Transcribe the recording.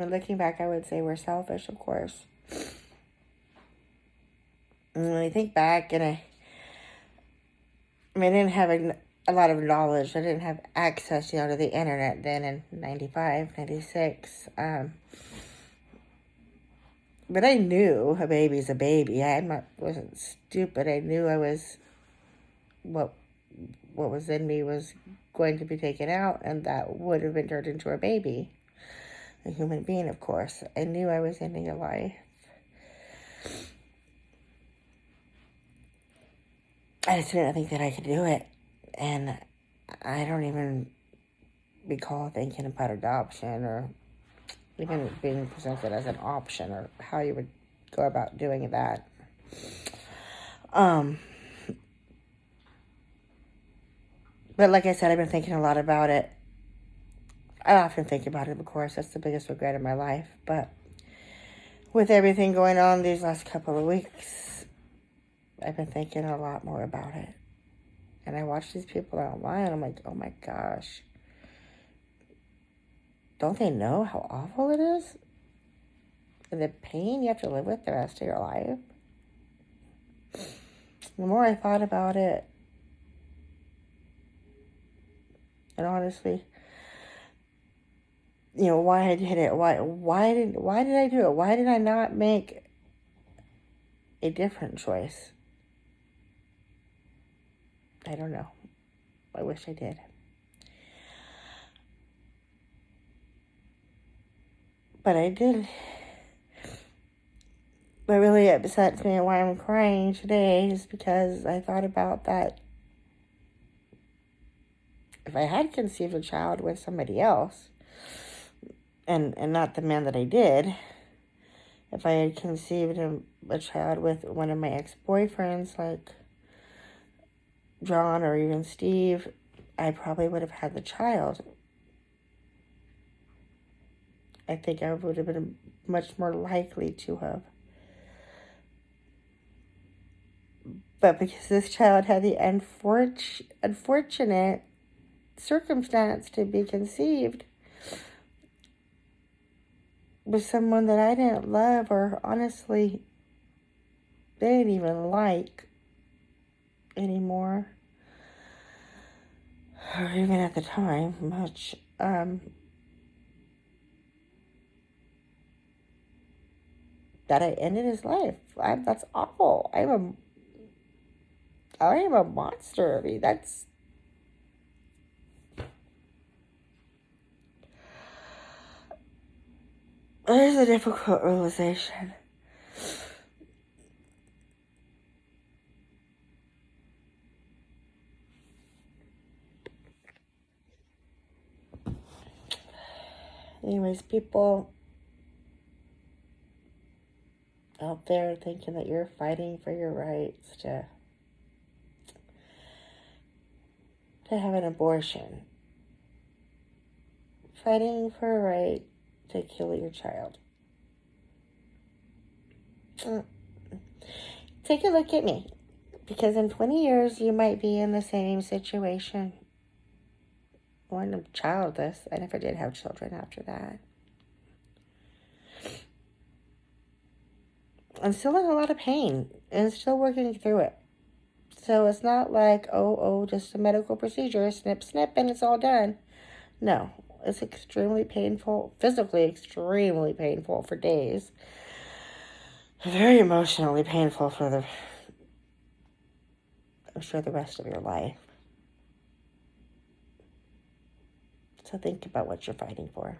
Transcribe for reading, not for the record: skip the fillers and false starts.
mean, looking back, I would say we're selfish, of course. And when I think back, and I mean, I didn't have a lot of knowledge. I didn't have access, to the internet then in 95, 96. But I knew a baby's a baby. Wasn't stupid. I knew I was, what was in me was going to be taken out, and that would have been turned into a baby. A human being, of course. I knew I was ending a life. I just didn't think that I could do it. And I don't even recall thinking about adoption or even being presented as an option or how you would go about doing that. But like I said, I've been thinking a lot about it. I often think about it, of course. That's the biggest regret of my life. But with everything going on these last couple of weeks, I've been thinking a lot more about it. And I watch these people online. I'm like, oh my gosh. Don't they know how awful it is? And the pain you have to live with the rest of your life? The more I thought about it, and honestly, why I did it, why did I do it? Why did I not make a different choice? I don't know. I wish I did. But I did. What really upsets me and why I'm crying today is because I thought about that. If I had conceived a child with somebody else, and not the man that I did, if I had conceived a child with one of my ex-boyfriends, like John or even Steve, I probably would have had the child. I think I would have been much more likely to have. But because this child had the unfortunate circumstance to be conceived with someone that I didn't love or honestly didn't even like anymore, or even at the time much, that I ended his life. That's awful. I am a monster. I mean, that's... It is a difficult realization. Anyways, people out there thinking that you're fighting for your rights to have an abortion. Fighting for a right to kill your child. Take a look at me. Because in 20 years, you might be in the same situation. When I'm childless. I never did have children after that. I'm still in a lot of pain. And still working through it. So it's not like, just a medical procedure. Snip, snip, and it's all done. No. It's extremely painful. Physically extremely painful for days. Very emotionally painful for I'm sure the rest of your life. So think about what you're fighting for.